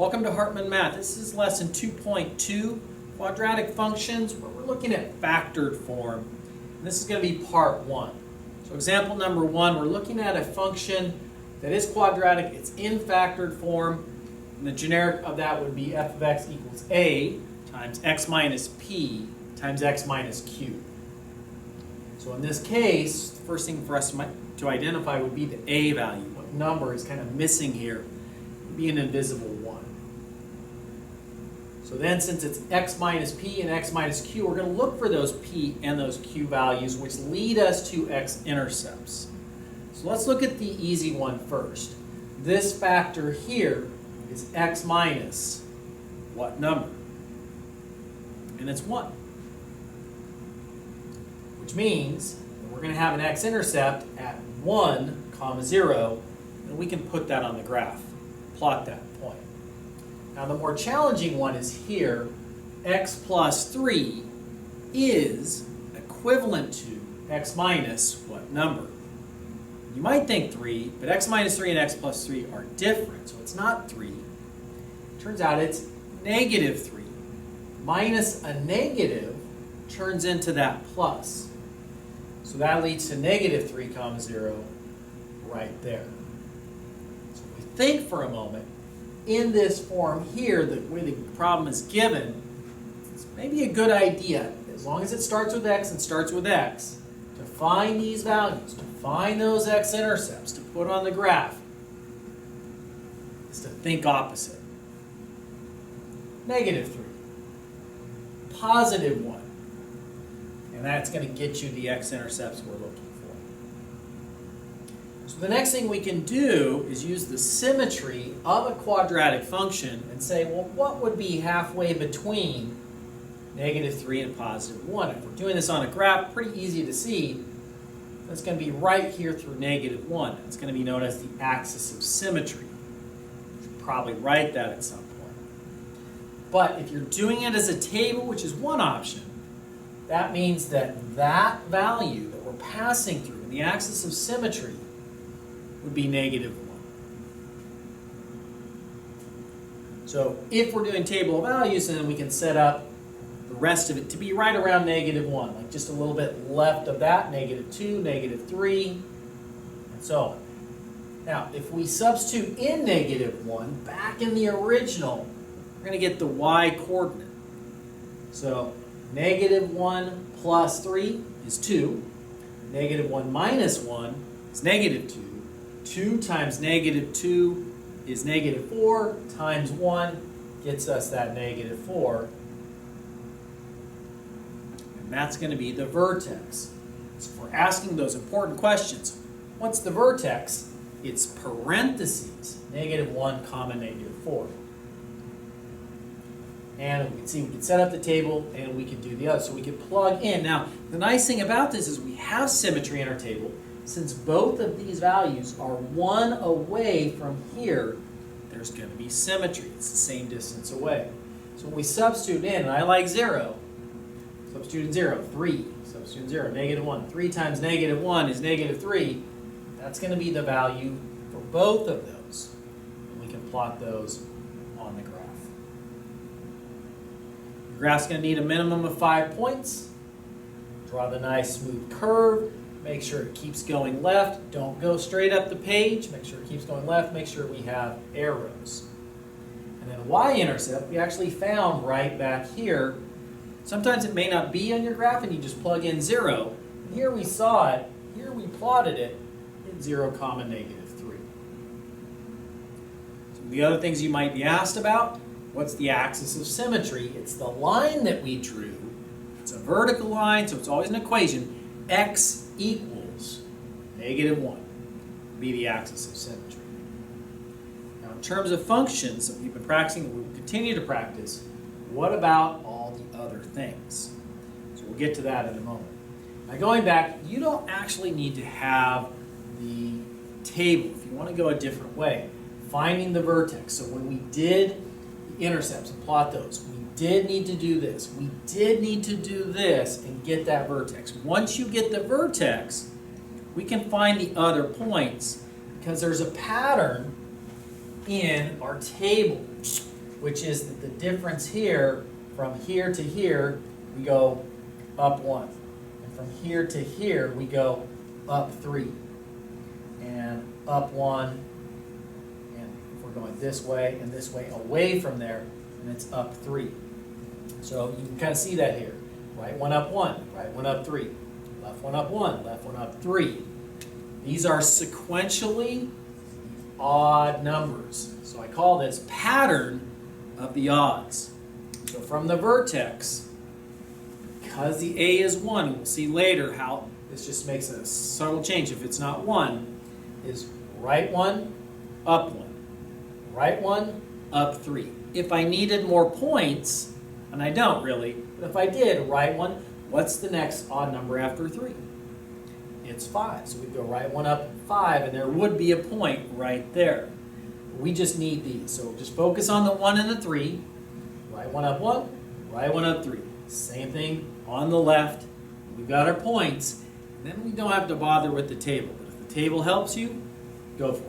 Welcome to Hartman Math. This is lesson 2.2, quadratic functions, where we're looking at factored form. And this is going to be part 1. So example number 1, we're looking at a function that is quadratic. It's in factored form. And the generic of that would be f of x equals a times x minus p times x minus q. So in this case, the first thing for us to identify would be the a value. What number is kind of missing here? It would be an invisible 1. So then, since it's x minus p and x minus q, we're going to look for those p and those q values, which lead us to x-intercepts. So let's look at the easy one first. This factor here is x minus what number? And it's 1. Which means that we're going to have an x-intercept at 1, 0, and we can put that on the graph, plot that point. Now the more challenging one is here. X plus 3 is equivalent to x minus what number? You might think 3, but x minus 3 and x plus 3 are different, so it's not 3. Turns out it's negative 3. Minus a negative turns into that plus. So that leads to negative 3, 0 right there. So if we think for a moment, in this form here, the way the problem is given, it's maybe a good idea, as long as it starts with x and starts with x, to find these values, to find those x-intercepts, to put on the graph, is to think opposite. Negative 3. Positive 1. And that's going to get you the x-intercepts we're looking for. So the next thing we can do is use the symmetry of a quadratic function and say, well, what would be halfway between negative 3 and positive 1? If we're doing this on a graph, pretty easy to see. That's going to be right here through negative 1. It's going to be known as the axis of symmetry. You should probably write that at some point. But if you're doing it as a table, which is one option, that means that that value that we're passing through in the axis of symmetry would be negative 1. So if we're doing table of values, then we can set up the rest of it to be right around negative 1, like just a little bit left of that, negative 2, negative 3, and so on. Now, if we substitute in negative 1 back in the original, we're going to get the y coordinate. So negative 1 plus 3 is 2. Negative 1 minus 1 is negative 2. 2 times negative 2 is negative 4 times 1 gets us that negative 4. And that's going to be the vertex. So if we're asking those important questions, what's the vertex? It's parentheses, negative 1 comma negative 4. And we can see we can set up the table and we can do the other. So we can plug in. Now, the nice thing about this is we have symmetry in our table. Since both of these values are 1 away from here, there's going to be symmetry. It's the same distance away. So when we substitute in, and I like 0, substitute in 0, 3, substitute in 0, negative 1. 3 times negative 1 is negative 3. That's going to be the value for both of those. And we can plot those on the graph. The graph's going to need a minimum of 5 points. Draw the nice smooth curve. Make sure it keeps going left. Don't go straight up the page. Make sure it keeps going left. Make sure we have arrows. And then y-intercept we actually found right back here. Sometimes it may not be on your graph and you just plug in 0. And here we saw it. Here we plotted it at 0, negative 3. So the other things you might be asked about, what's the axis of symmetry? It's the line that we drew. It's a vertical line, so it's always an equation. X equals negative 1 would be the axis of symmetry. Now, in terms of functions that we've been practicing and we will continue to practice, what about all the other things? So we'll get to that in a moment. Now, going back, you don't actually need to have the table if you want to go a different way. Finding the vertex. So when we did the intercepts and plot those, we did need to do this. We did need to do this and get that vertex. Once you get the vertex, we can find the other points because there's a pattern in our table. which is that the difference here, from here to here, we go up 1. And from here to here, we go up 3. And up 1, and if we're going this way and this way away from there, and it's up 3. So you can kind of see that here. Right one up 1, right one up 3. Left one up 1, left one up 3. These are sequentially odd numbers. So I call this pattern of the odds. So from the vertex, because the A is 1, we'll see later how this just makes a subtle change. If it's not 1, is right 1, up 1. Right 1, up 3. If I needed more points, and I don't really, but if I did, right 1, what's the next odd number after 3? It's 5. So we'd go right 1 up 5, and there would be a point right there. We just need these. So just focus on the 1 and the 3. Right 1 up 1, right 1 up 3. Same thing on the left. We've got our points. And then we don't have to bother with the table. But if the table helps you, go for it.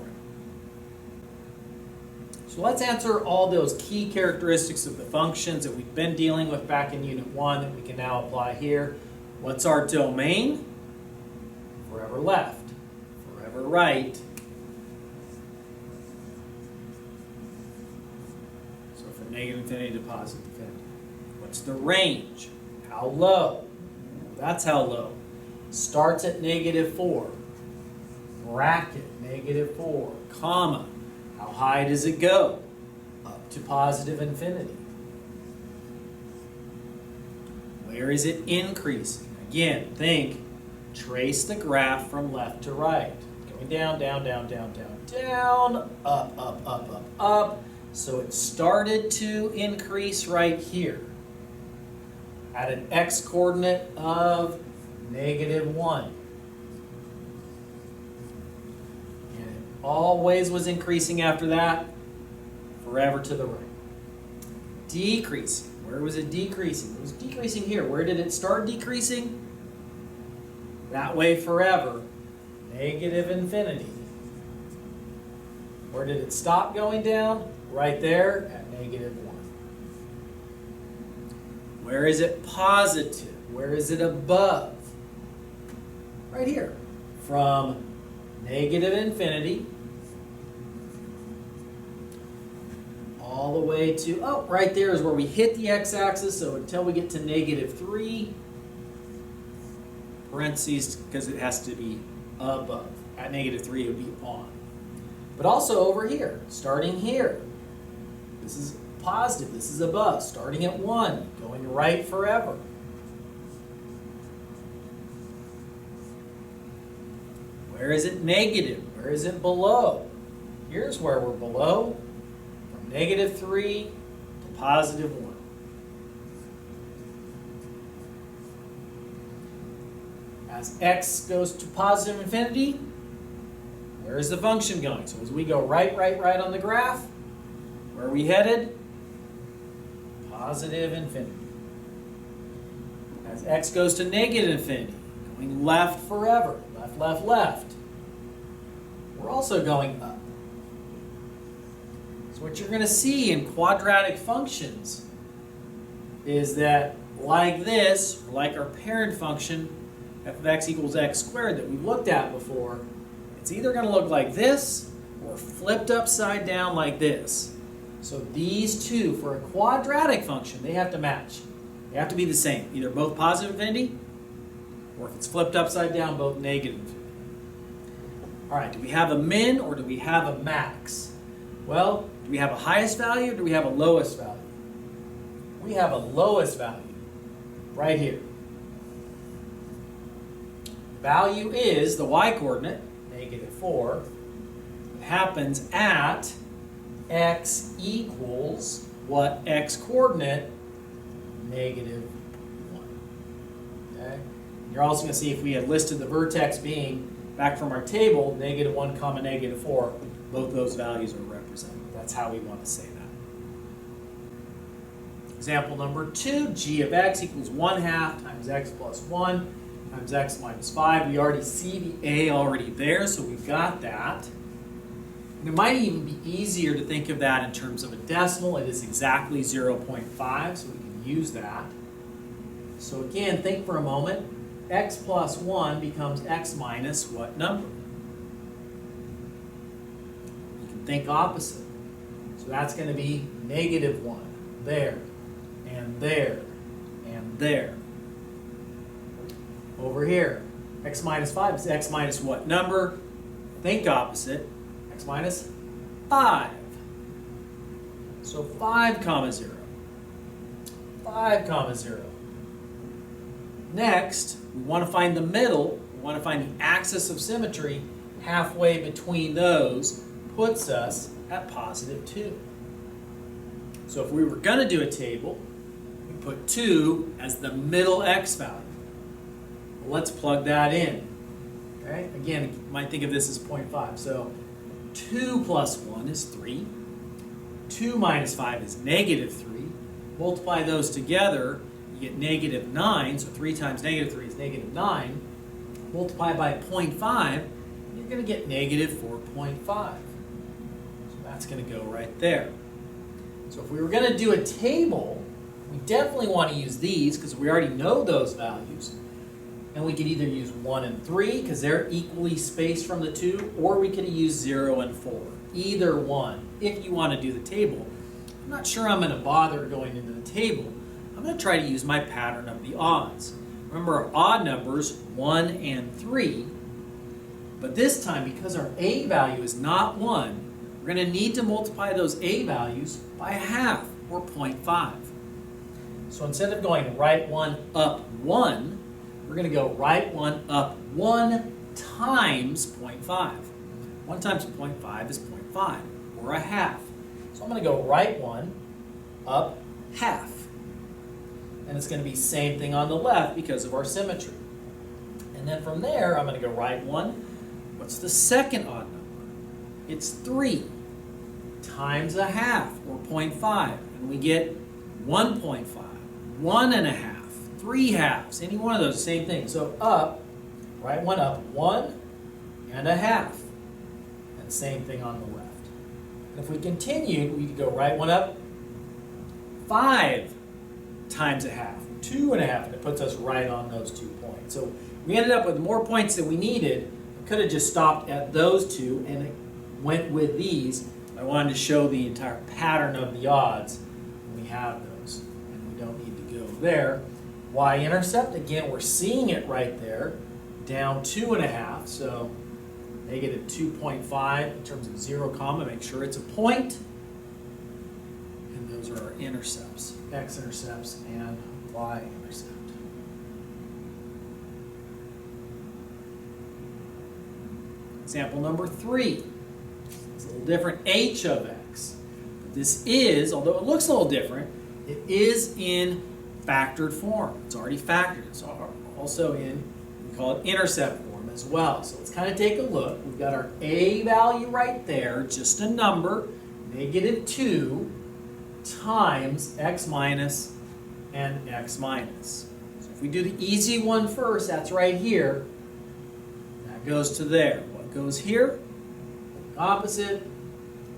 So let's answer all those key characteristics of the functions that we've been dealing with back in Unit 1 that we can now apply here. What's our domain? Forever left, forever right. So from negative infinity to positive infinity. What's the range? How low? That's how low. Starts at -4. Bracket, -4, comma. How high does it go? Up to positive infinity. Where is it increasing? Again, think, trace the graph from left to right. Going down, down, down, down, down, down, up, up, up, up, up. So it started to increase right here at an x-coordinate of -1. And it always was increasing after that, forever to the right. Decreasing. Where was it decreasing? It was decreasing here. Where did it start decreasing? That way forever, negative infinity. Where did it stop going down? Right there at -1. Where is it positive? Where is it above? Right here. From negative infinity all the way to, oh, right there is where we hit the x-axis, so until we get to -3, parentheses, because it has to be above. At -3, it would be on. But also over here, starting here. This is positive, this is above, starting at 1, going right forever. Where is it negative? Where is it below? Here's where we're below, from -3 to +1. As x goes to positive infinity, where is the function going? So as we go right, right, right on the graph, where are we headed? Positive infinity. As x goes to negative infinity, going left forever, left, left, left. We're also going up. So what you're going to see in quadratic functions is that like this, like our parent function, f of x equals x squared that we've looked at before, it's either going to look like this or flipped upside down like this. So these two, for a quadratic function, they have to match. They have to be the same, either both positive infinity, or if it's flipped upside down, both negative infinity. All right, do we have a min or do we have a max? Well, do we have a highest value or do we have a lowest value? We have a lowest value right here. Value is the y-coordinate, -4. It happens at x equals what x-coordinate? -1. Okay? You're also going to see if we had listed the vertex being, back from our table, -1, -4, both those values are represented. That's how we want to say that. Example number 2, g of x equals 1/2 times x plus 1 times x minus 5. We already see the a already there, so we've got that. And it might even be easier to think of that in terms of a decimal. It is exactly 0.5, so we can use that. So again, think for a moment. X plus 1 becomes x minus what number? You can think opposite. So that's going to be negative 1 there, and there, and there. Over here, x minus 5 is x minus what number? Think opposite. X minus 5. So 5 comma 0. 5 comma 0. Next, we want to find the middle. We want to find the axis of symmetry. Halfway between those puts us at positive 2. So if we were going to do a table, we put 2 as the middle x value. Well, let's plug that in. Okay? Again, you might think of this as 0.5. So 2 plus 1 is 3. 2 minus 5 is negative 3. Multiply those together, you get negative 9. So 3 times negative 3 is negative 9. Multiply by 0.5, you're going to get negative 4.5. So that's going to go right there. So if we were going to do a table, we definitely want to use these because we already know those values. And we could either use 1 and 3 because they're equally spaced from the 2, or we could use 0 and 4. Either one, if you want to do the table. I'm not sure I'm going to bother going into the table. I'm going to try to use my pattern of the odds. Remember our odd numbers, 1 and 3. But this time, because our a value is not 1, we're going to need to multiply those a values by half, or 0.5. So instead of going right 1 up 1, we're going to go right 1 up 1 times 0.5. 1 times 0.5 is 0.5, or a half. So I'm going to go right 1 up half. And it's going to be same thing on the left because of our symmetry. And then from there, I'm going to go right 1. What's the second odd number? It's 3 times a half, or 0.5. And we get 1.5, 1 and a half. 3 halves, any one of those, same thing. So up, right 1 up, 1 and a half. And same thing on the left. And if we continued, we could go right 1 up, 5 times a half, 2 and a half, and it puts us right on those 2 points. So we ended up with more points than we needed. We could have just stopped at those 2 and it went with these. I wanted to show the entire pattern of the odds. We have those, and we don't need to go there. Y-intercept, again, we're seeing it right there, down 2.5, so negative 2.5 in terms of 0 comma, make sure it's a point. And those are our intercepts, x-intercepts and y-intercept. Example number 3. It's a little different, h of x. But this is, although it looks a little different, it is in factored form. It's already factored. It's also in, we call it intercept form as well. So let's kind of take a look. We've got our a value right there, just a number, negative 2 times x minus and x minus. So if we do the easy one first, that's right here. That goes to there. What goes here? Opposite,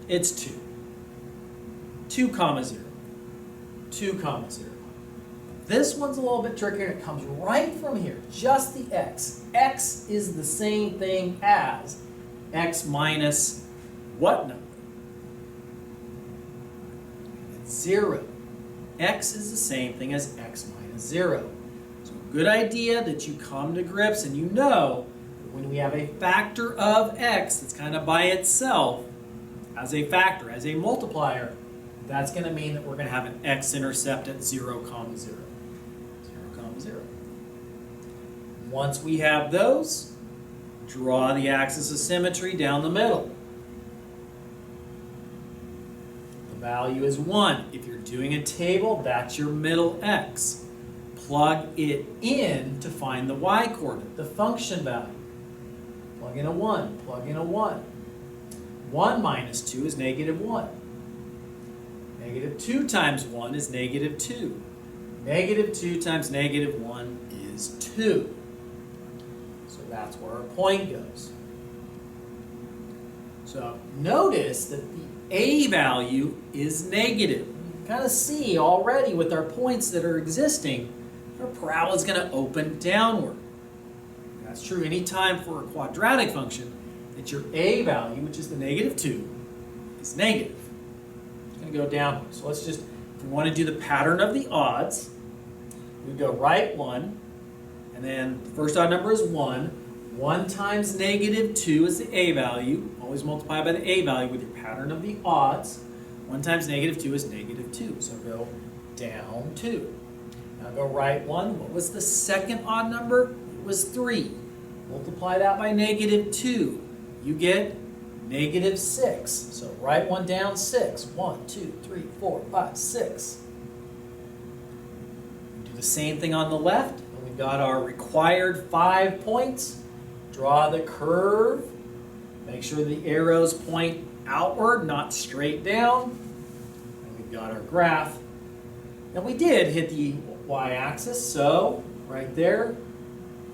it's 2. 2 comma 0. 2 comma 0. This one's a little bit trickier. It comes right from here, just the x. X is the same thing as x minus what number? It's 0. X is the same thing as x minus 0. So good idea that you come to grips and you know that when we have a factor of x that's kind of by itself as a factor, as a multiplier, that's going to mean that we're going to have an x-intercept at 0 comma 0. 0. Once we have those, draw the axis of symmetry down the middle. The value is 1. If you're doing a table, that's your middle x. Plug it in to find the y-coordinate, the function value. Plug in a 1, plug in a 1. 1 minus 2 is negative 1. Negative 2 times 1 is negative 2. Negative 2 times negative 1 is 2. So that's where our point goes. So notice that the a value is negative. You can kind of see already with our points that are existing, our parabola is going to open downward. That's true anytime for a quadratic function that your a value, which is the negative 2, is negative. It's going to go downward. So let's just, if we want to do the pattern of the odds, we go right 1, and then the first odd number is 1. 1 times negative 2 is the a value. Always multiply by the a value with your pattern of the odds. 1 times negative 2 is negative 2. So go down 2. Now go right 1. What was the second odd number? It was 3. Multiply that by negative 2. You get negative 6. So right 1 down 6. 1, 2, 3, 4, 5, 6. Do the same thing on the left. And we've got our required 5 points. Draw the curve. Make sure the arrows point outward, not straight down. And we've got our graph. And we did hit the y-axis, so right there,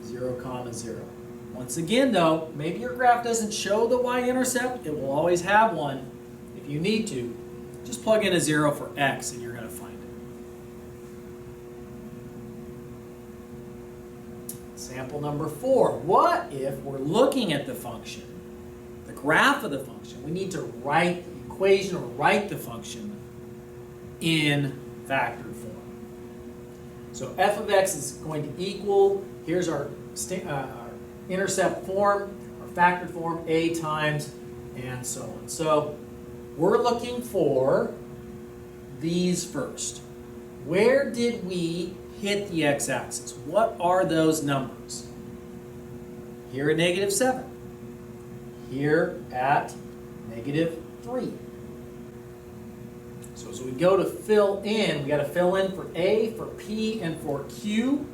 0, 0. Once again, though, maybe your graph doesn't show the y-intercept. It will always have one. If you need to, just plug in a 0 for x and you're going to find it. Sample number 4. What if we're looking at the function, the graph of the function? We need to write the equation or write the function in factored form. So f of x is going to equal, here's our intercept form, our factored form, a times, and so on. So we're looking for these first. Where did we hit the x-axis? What are those numbers? Here at negative 7. Here at negative 3. So as we go to fill in, we got to fill in for A, for P, and for Q.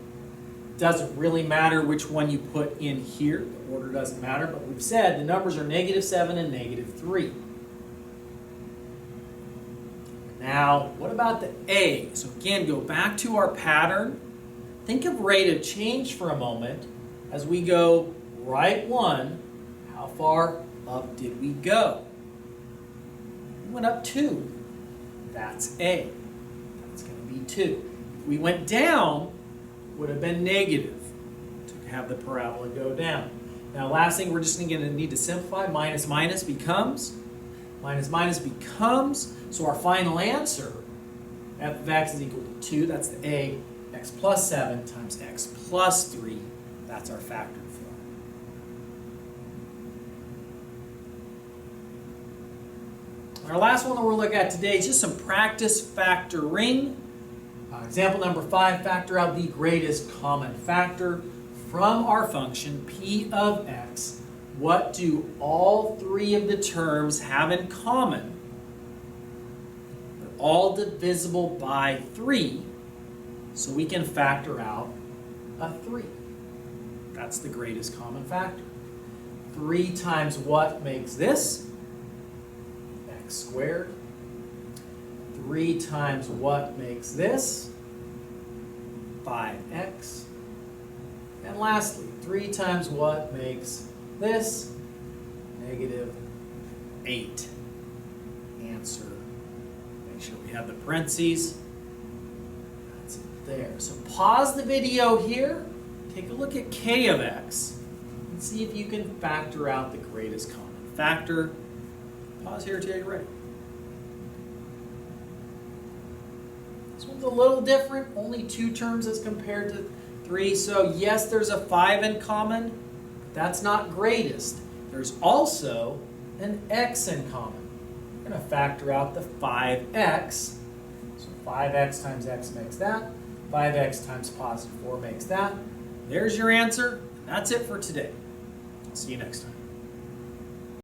Doesn't really matter which one you put in here. The order doesn't matter, but we've said the numbers are negative 7 and negative 3. Now, what about the A? So again, go back to our pattern. Think of rate of change for a moment. As we go right 1, how far up did we go? We went up 2. That's A. That's going to be 2. If we went down, would have been negative to have the parabola go down. Now, last thing we're just going to need to simplify. Minus minus becomes. So our final answer, f of x is equal to 2. That's the A. X plus 7 times x plus 3. That's our factored form. Our last one that we'll look at today is just some practice factoring. Example number 5, factor out the greatest common factor from our function p of x. What do all 3 of the terms have in common? They're all divisible by 3, so we can factor out a 3. That's the greatest common factor. 3 times what makes this? X squared. 3 times what makes this? 5x. And lastly, 3 times what makes this? Negative 8. Answer. Make sure we have the parentheses. That's it there. So pause the video here. Take a look at k of x and see if you can factor out the greatest common factor. Pause here till you're ready. This one's a little different, only 2 terms as compared to 3. So yes, there's a 5 in common, but that's not greatest. There's also an x in common. We're going to factor out the 5x. So 5x times x makes that. 5x times positive 4 makes that. There's your answer. That's it for today. See you next time.